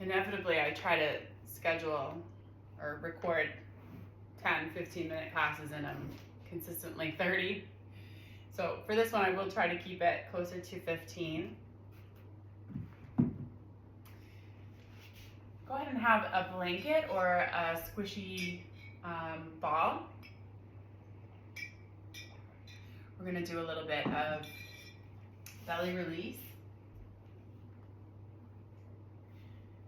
inevitably I try to schedule or record 10, 15-minute classes, and I'm consistently 30. So for this one, I will try to keep it closer to 15. Go ahead and have a blanket or a squishy ball. We're gonna do a little bit of belly release.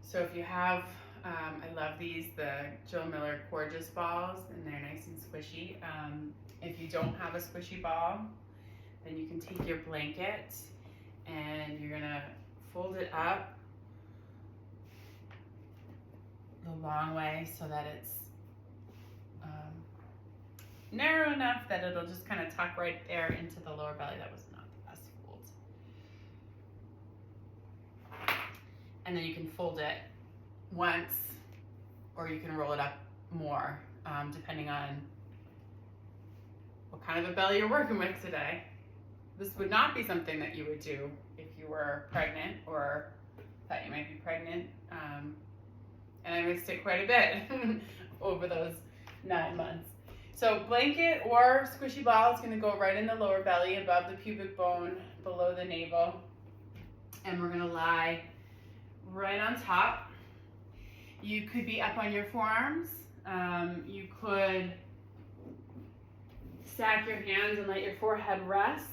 So if you have, I love these, the Jill Miller Gorgeous balls, and they're nice and squishy. If you don't have a squishy ball, then you can take your blanket and you're gonna fold it up the long way so that it's narrow enough that it'll just kind of tuck right there into the lower belly. That was not the best fold. And then you can fold it once, or you can roll it up more, depending on what kind of a belly you're working with today. This would not be something that you would do if you were pregnant or thought you might be pregnant. And I missed it quite a bit over those 9 months. So blanket or squishy ball is going to go right in the lower belly above the pubic bone, below the navel. And we're going to lie right on top. You could be up on your forearms. You could stack your hands and let your forehead rest.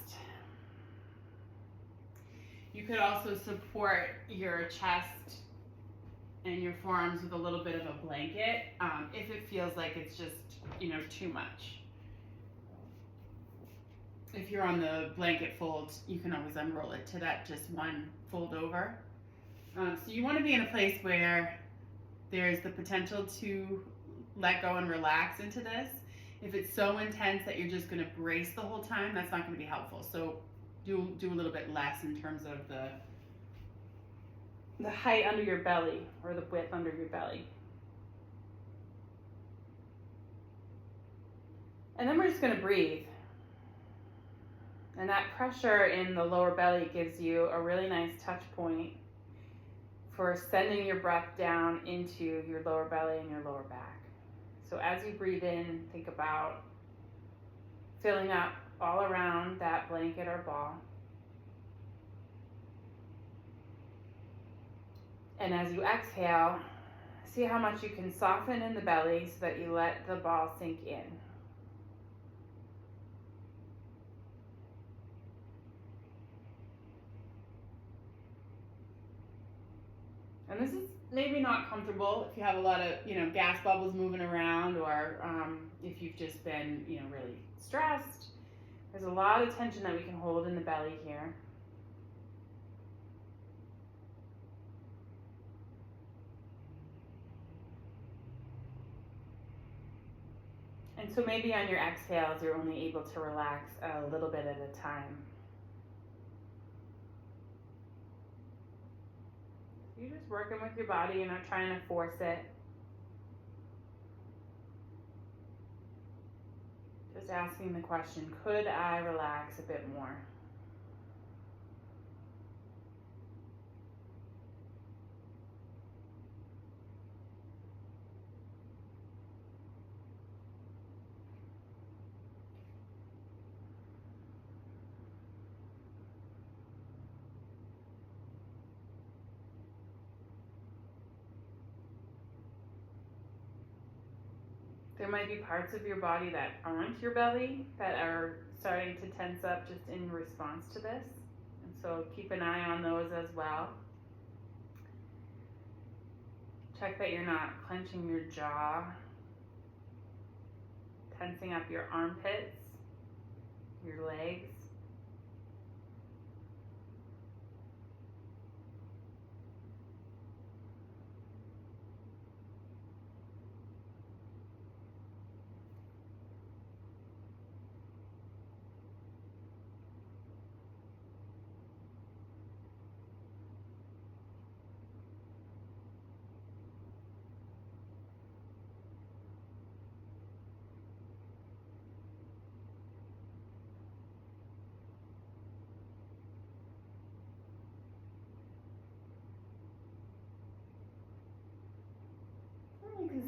You could also support your chest and your forearms with a little bit of a blanket if it feels like it's just, too much. If you're on the blanket fold, you can always unroll it to that just one fold over. So you want to be in a place where there's the potential to let go and relax into this. If it's so intense that you're just going to brace the whole time, that's not going to be helpful. So do a little bit less in terms of the height under your belly or the width under your belly. And then we're just going to breathe. And that pressure in the lower belly gives you a really nice touch point for sending your breath down into your lower belly and your lower back. So as you breathe in, think about filling up all around that blanket or ball. And as you exhale, see how much you can soften in the belly so that you let the ball sink in. And this is maybe not comfortable if you have a lot of, gas bubbles moving around, or if you've just been, really stressed. There's a lot of tension that we can hold in the belly here. And so maybe on your exhales, you're only able to relax a little bit at a time. You're just working with your body, you're not trying to force it. Just asking the question, could I relax a bit more? There might be parts of your body that aren't your belly that are starting to tense up just in response to this. And so keep an eye on those as well. Check that you're not clenching your jaw, tensing up your armpits, your legs.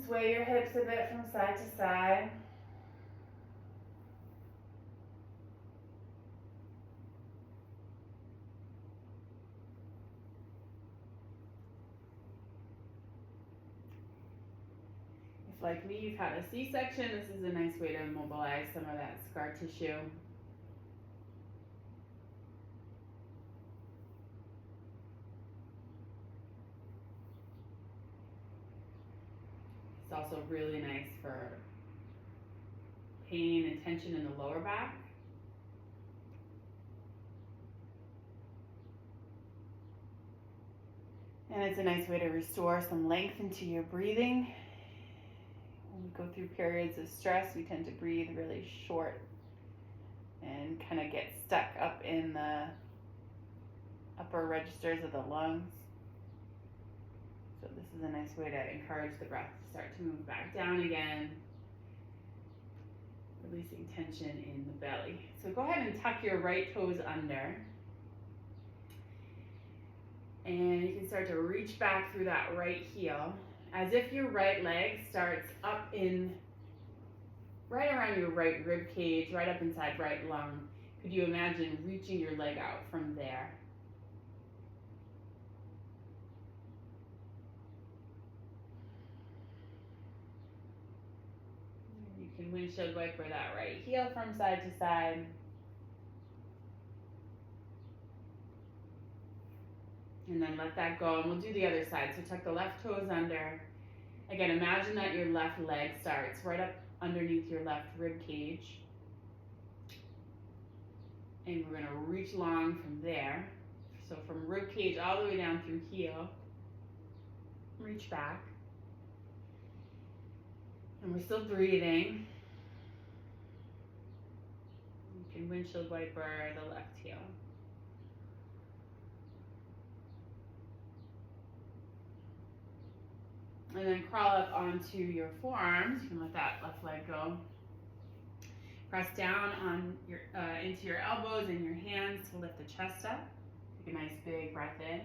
sway your hips a bit from side to side. If, like me, you've had a C-section, this is a nice way to mobilize some of that scar tissue. It's also really nice for pain and tension in the lower back. And it's a nice way to restore some length into your breathing. When we go through periods of stress, we tend to breathe really short and kind of get stuck up in the upper registers of the lungs. So this is a nice way to encourage the breath to start to move back down again, releasing tension in the belly. So go ahead and tuck your right toes under. And you can start to reach back through that right heel as if your right leg starts up in, right around your right rib cage, right up inside right lung. Could you imagine reaching your leg out from there? You can windshield wiper that right heel from side to side. And then let that go, and we'll do the other side. So tuck the left toes under. Again, imagine that your left leg starts right up underneath your left rib cage. And we're gonna reach long from there. So from rib cage all the way down through heel. Reach back. And we're still breathing. You can windshield wiper the left heel. And then crawl up onto your forearms. You can let that left leg go. Press down on your into your elbows and your hands to lift the chest up. Take a nice big breath in.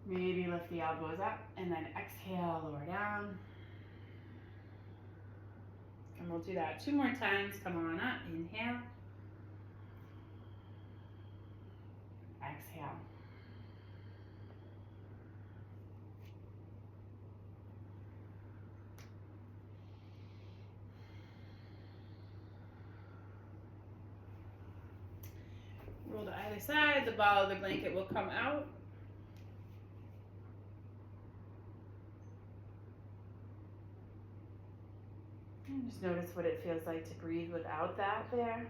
Maybe lift the elbows up and then exhale, lower down. And we'll do that 2 more times. Come on up, inhale. Exhale. Roll to either side, the ball of the blanket will come out. And just notice what it feels like to breathe without that there.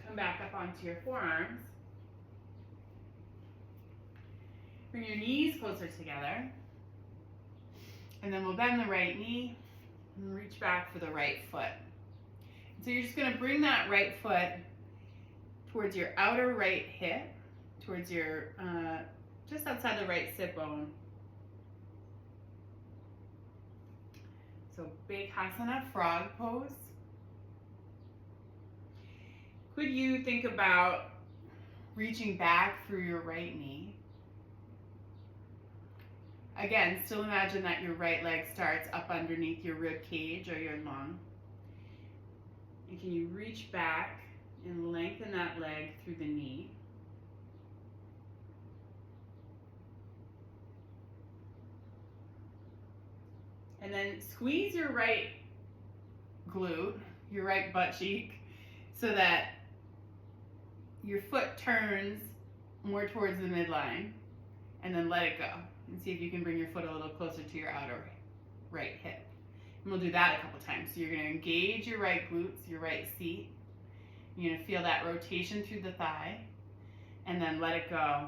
Come back up onto your forearms. Bring your knees closer together. And then we'll bend the right knee and reach back for the right foot. So you're just going to bring that right foot towards your outer right hip, towards your, just outside the right sit bone. So Virasana, frog pose. Could you think about reaching back through your right knee? Again, still imagine that your right leg starts up underneath your rib cage or your lung. And can you reach back and lengthen that leg through the knee? And then squeeze your right glute, your right butt cheek, so that your foot turns more towards the midline, and then let it go. And see if you can bring your foot a little closer to your outer right hip. And we'll do that a couple times. So you're going to engage your right glutes, your right seat. You're going to feel that rotation through the thigh, and then let it go.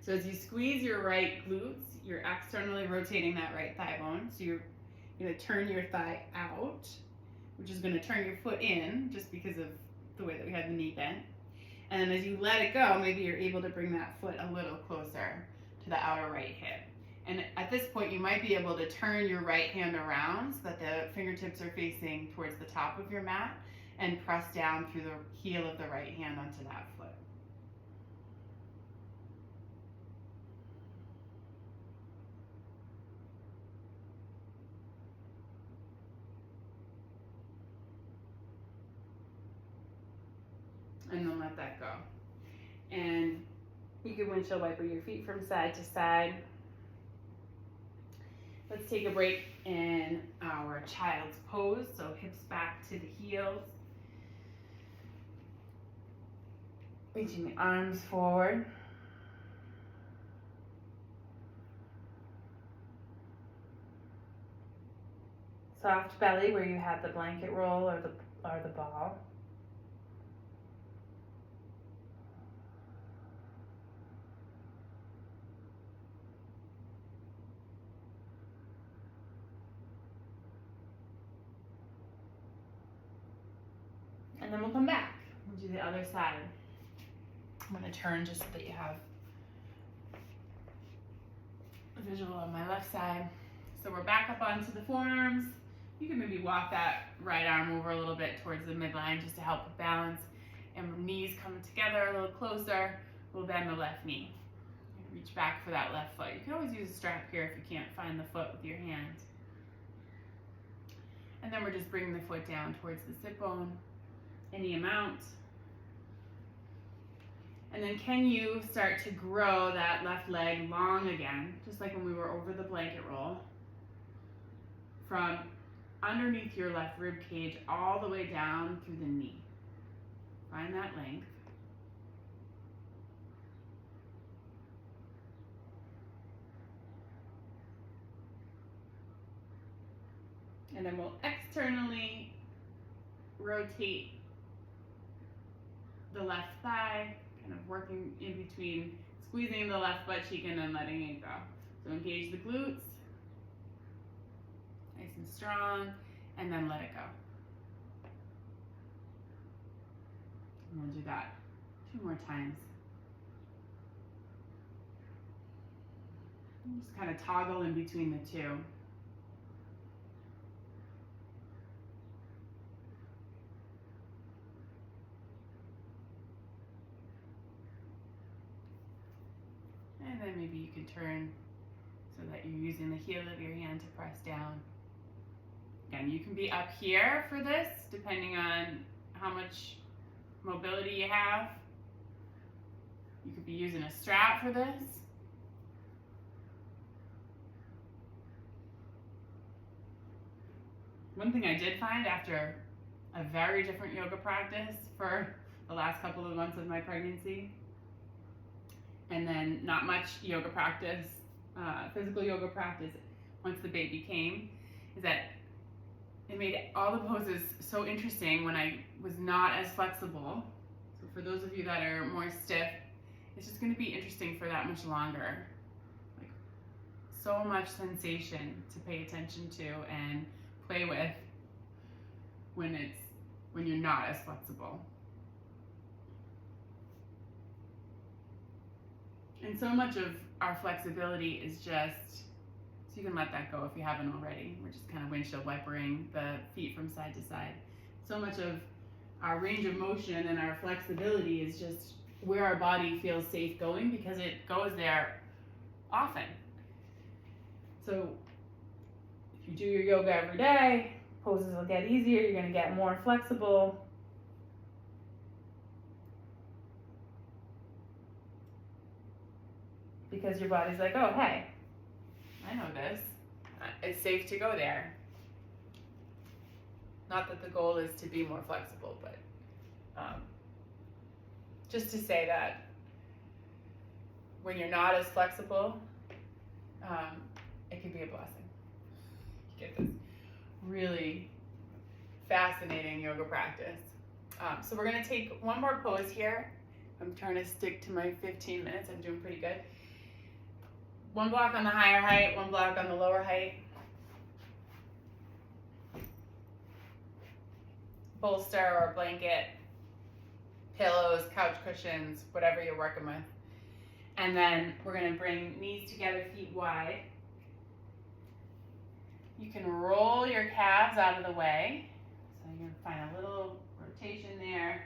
So as you squeeze your right glutes, you're externally rotating that right thigh bone. So you're going to turn your thigh out, which is going to turn your foot in just because of the way that we had the knee bent. And as you let it go, maybe you're able to bring that foot a little closer to the outer right hip. And at this point, you might be able to turn your right hand around so that the fingertips are facing towards the top of your mat and press down through the heel of the right hand onto that foot. And then let that go. And you can windshield wiper your feet from side to side. Let's take a break in our child's pose. So hips back to the heels. Reaching the arms forward. Soft belly where you have the blanket roll or the ball. And then we'll come back. We'll do the other side. I'm going to turn just so that you have a visual on my left side. So we're back up onto the forearms. You can maybe walk that right arm over a little bit towards the midline just to help with balance. And knees come together a little closer. We'll bend the left knee. Reach back for that left foot. You can always use a strap here if you can't find the foot with your hand. And then we're just bringing the foot down towards the sit bone. Any amount. And then can you start to grow that left leg long again, just like when we were over the blanket roll, from underneath your left rib cage all the way down through the knee. Find that length. And then we'll externally rotate the left thigh, kind of working in between, squeezing the left butt cheek and then letting it go. So engage the glutes, nice and strong, and then let it go. And we'll do that 2 more times. And just kind of toggle in between the two. And then maybe you can turn so that you're using the heel of your hand to press down. Again, you can be up here for this, depending on how much mobility you have. You could be using a strap for this. One thing I did find after a very different yoga practice for the last couple of months of my pregnancy, and then not much yoga practice, physical yoga practice once the baby came, is that it made all the poses so interesting when I was not as flexible. So for those of you that are more stiff, it's just going to be interesting for that much longer. Like, so much sensation to pay attention to and play with when you're not as flexible. And so much of our flexibility is just, so you can let that go if you haven't already. We're just kind of windshield wipering the feet from side to side. So much of our range of motion and our flexibility is just where our body feels safe going because it goes there often. So if you do your yoga every day, poses will get easier, you're going to get more flexible. Because your body's like, oh, hey, I know this. It's safe to go there. Not that the goal is to be more flexible, but just to say that when you're not as flexible, it can be a blessing. You get this really fascinating yoga practice. So we're going to take one more pose here. I'm trying to stick to my 15 minutes. I'm doing pretty good. One block on the higher height, one block on the lower height. Bolster or blanket. pillows, couch cushions, whatever you're working with. And then we're going to bring knees together, feet wide. You can roll your calves out of the way. So you're going to find a little rotation there.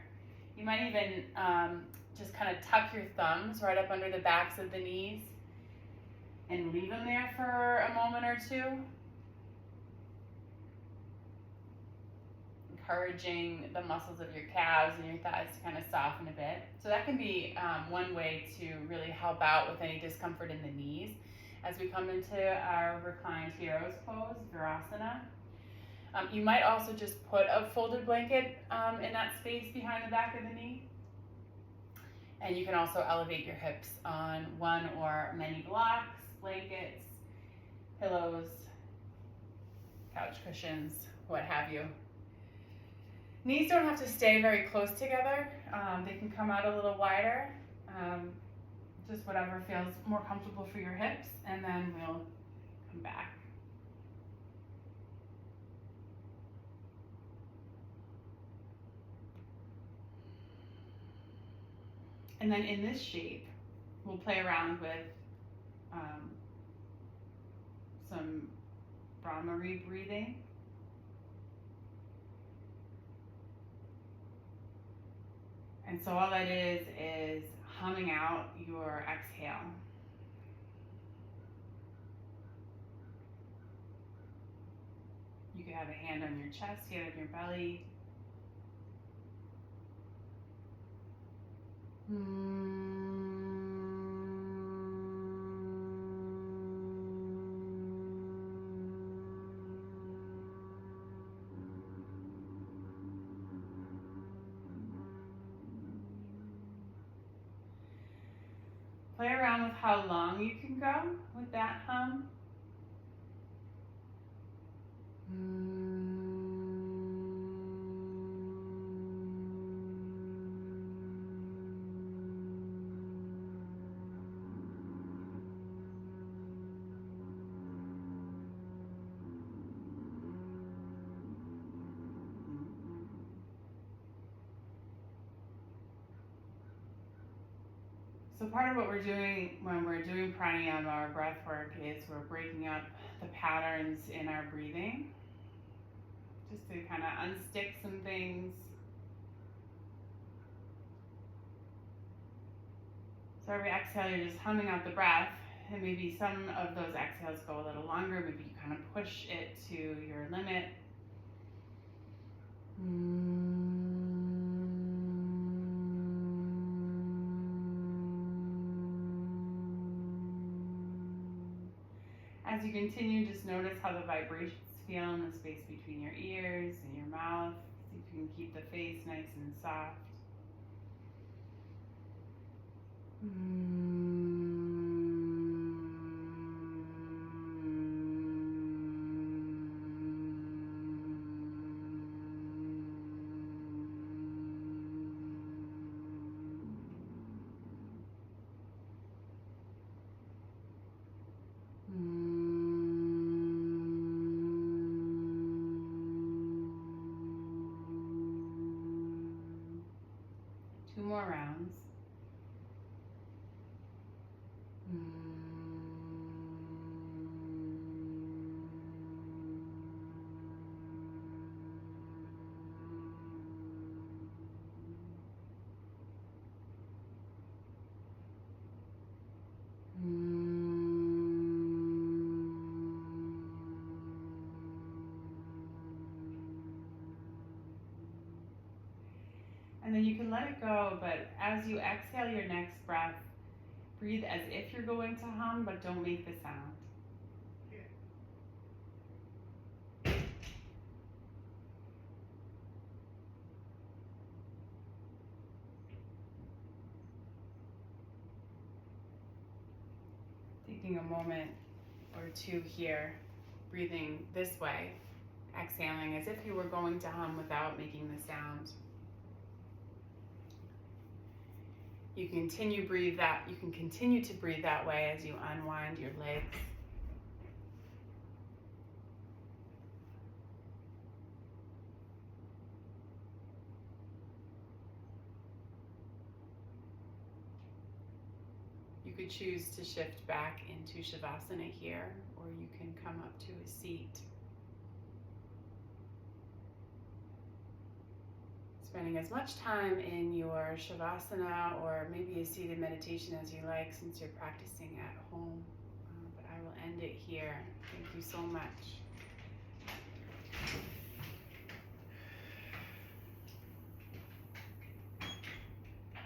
You might even just kind of tuck your thumbs right up under the backs of the knees and leave them there for a moment or two. Encouraging the muscles of your calves and your thighs to kind of soften a bit. So that can be one way to really help out with any discomfort in the knees as we come into our reclined hero's pose, virasana. You might also just put a folded blanket in that space behind the back of the knee. And you can also elevate your hips on one or many blocks, blankets, pillows, couch cushions, what have you. Knees don't have to stay very close together. They can come out a little wider, just whatever feels more comfortable for your hips, and then we'll come back. And then in this shape, we'll play around with some Brahmari breathing. And so all that is humming out your exhale. You could have a hand on your chest, hand on your belly. Play around with how long you can go with that hum. So part of what we're doing when we're doing pranayama or breath work is we're breaking up the patterns in our breathing, just to kind of unstick some things. So every exhale, you're just humming out the breath, and maybe some of those exhales go a little longer. Maybe you kind of push it to your limit. As you continue, just notice how the vibrations feel in the space between your ears and your mouth. See if you can keep the face nice and soft. Two more rounds. And then you can let it go, but as you exhale your next breath, breathe as if you're going to hum, but don't make the sound. Taking a moment or two here, breathing this way, exhaling as if you were going to hum without making the sound. You can continue to breathe that way as you unwind your legs. You could choose to shift back into Shavasana here, or you can come up to a seat. Spending as much time in your Shavasana or maybe a seated meditation as you like, since you're practicing at home. But I will end it here. Thank you so much.